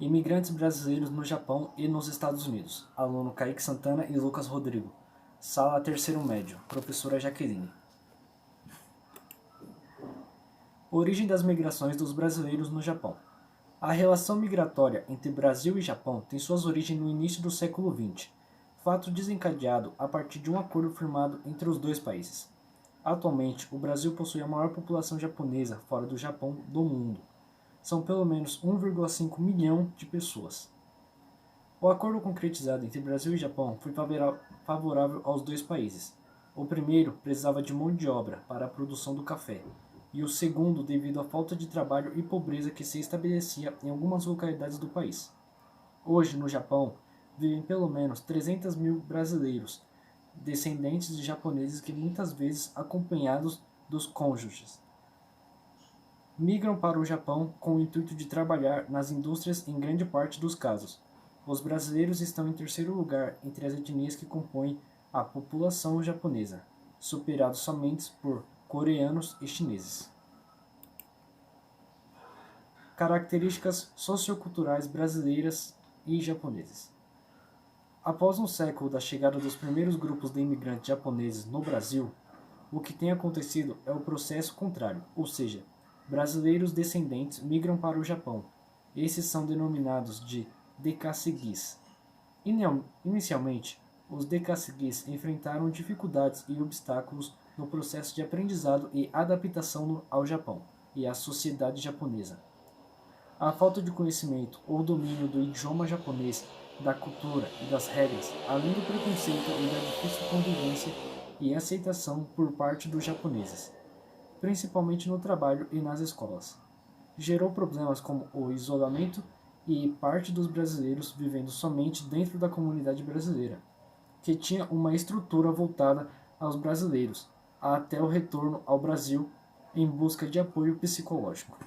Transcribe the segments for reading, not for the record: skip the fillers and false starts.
Imigrantes brasileiros no Japão e nos Estados Unidos. Aluno Kaique Santana e Lucas Rodrigo. Sala terceiro médio. Professora Jaqueline. Origem das migrações dos brasileiros no Japão. A relação migratória entre Brasil e Japão tem suas origens no início do século XX, fato desencadeado a partir de um acordo firmado entre os dois países. Atualmente, o Brasil possui a maior população japonesa fora do Japão do mundo. São pelo menos 1,5 milhão de pessoas. O acordo concretizado entre Brasil e Japão foi favorável aos dois países. O primeiro precisava de mão de obra para a produção do café, e o segundo devido à falta de trabalho e pobreza que se estabelecia em algumas localidades do país. Hoje, no Japão, vivem pelo menos 300 mil brasileiros, descendentes de japoneses que muitas vezes acompanhados dos cônjuges migram para o Japão com o intuito de trabalhar nas indústrias em grande parte dos casos. Os brasileiros estão em terceiro lugar entre as etnias que compõem a população japonesa, superados somente por coreanos e chineses. Características socioculturais brasileiras e japonesas. Após um século da chegada dos primeiros grupos de imigrantes japoneses no Brasil, o que tem acontecido é o processo contrário, ou seja, brasileiros descendentes migram para o Japão. Esses são denominados de Dekasegis. Inicialmente, os Dekasegis enfrentaram dificuldades e obstáculos no processo de aprendizado e adaptação ao Japão e à sociedade japonesa. A falta de conhecimento ou domínio do idioma japonês, da cultura e das regras, além do preconceito e da difícil convivência e aceitação por parte dos japoneses, principalmente no trabalho e nas escolas, gerou problemas como o isolamento e parte dos brasileiros vivendo somente dentro da comunidade brasileira, que tinha uma estrutura voltada aos brasileiros, até o retorno ao Brasil em busca de apoio psicológico.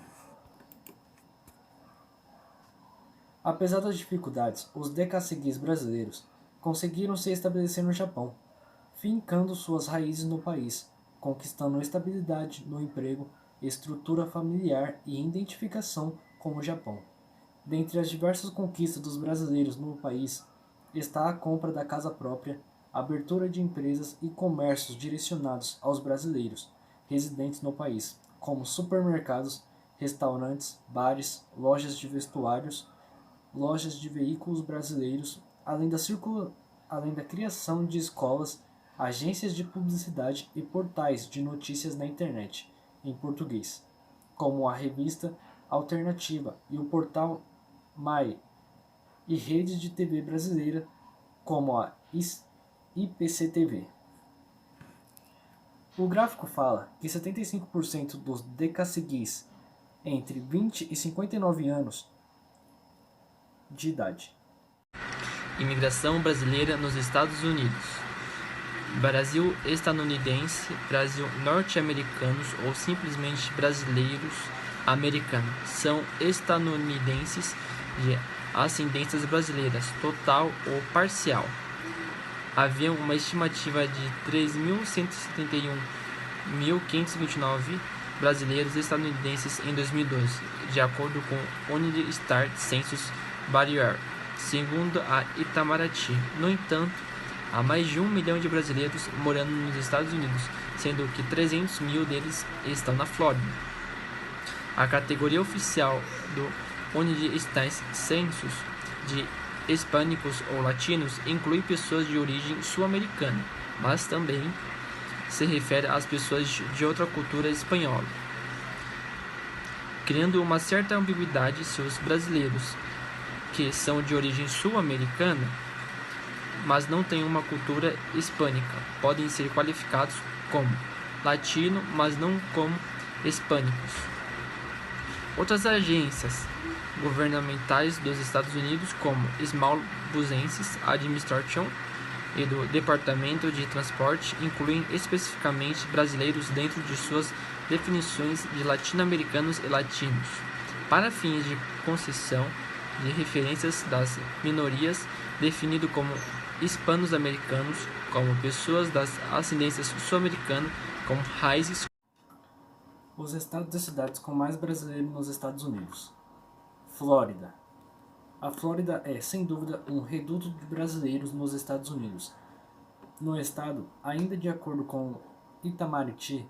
Apesar das dificuldades, os Dekasegis brasileiros conseguiram se estabelecer no Japão, fincando suas raízes no país, conquistando estabilidade no emprego, estrutura familiar e identificação com o Japão. Dentre as diversas conquistas dos brasileiros no país está a compra da casa própria, a abertura de empresas e comércios direcionados aos brasileiros residentes no país, como supermercados, restaurantes, bares, lojas de vestuários, lojas de veículos brasileiros, além da criação de escolas, agências de publicidade e portais de notícias na internet, em português, como a revista Alternativa e o portal MAI, e redes de TV brasileira, como a IPCTV. O gráfico fala que 75% dos Dekasegis entre 20 e 59 anos de idade. Imigração brasileira nos Estados Unidos. Brasil estadunidense, Brasil norte-americanos ou simplesmente brasileiros americanos são estadunidenses de ascendências brasileiras, total ou parcial. Havia uma estimativa de 3.171.529 brasileiros estadunidenses em 2012, de acordo com o Unistar Census Bureau, segundo a Itamaraty. No entanto, há mais de 1 milhão de brasileiros morando nos Estados Unidos, sendo que 300 mil deles estão na Flórida. A categoria oficial do Unistar Census de hispânicos ou latinos inclui pessoas de origem sul-americana, mas também se refere às pessoas de outra cultura espanhola, criando uma certa ambiguidade se os brasileiros que são de origem sul-americana, mas não têm uma cultura hispânica, podem ser qualificados como latino, mas não como hispânicos. Outras agências governamentais dos Estados Unidos, como Small Business Administration e do Departamento de Transporte, incluem especificamente brasileiros dentro de suas definições de latino-americanos e latinos, para fins de concessão de referências das minorias, definido como hispanos-americanos, como pessoas das ascendências sul-americana, como raízes. Os estados e cidades com mais brasileiros nos Estados Unidos. Flórida, A Flórida é, sem dúvida, um reduto de brasileiros nos Estados Unidos. No estado, ainda de acordo com Itamaraty,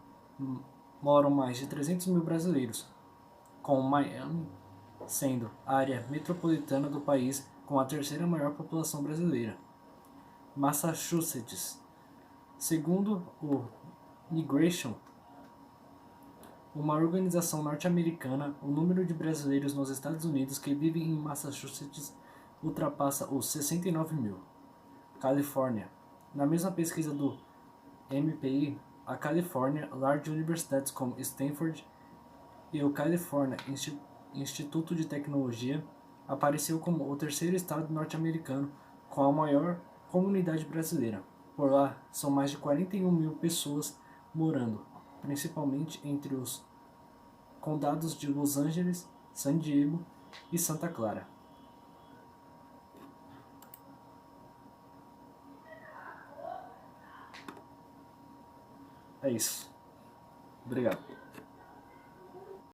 moram mais de 300 mil brasileiros, com Miami sendo a área metropolitana do país com a terceira maior população brasileira. Massachusetts. Segundo o Migration, uma organização norte-americana, o número de brasileiros nos Estados Unidos que vivem em Massachusetts ultrapassa os 69 mil. Califórnia. Na mesma pesquisa do MPI, a Califórnia, lar de universidades como Stanford e o California Instituto de Tecnologia, apareceu como o terceiro estado norte-americano com a maior comunidade brasileira. Por lá, são mais de 41 mil pessoas morando, principalmente entre os condados de Los Angeles, San Diego e Santa Clara. É isso. Obrigado.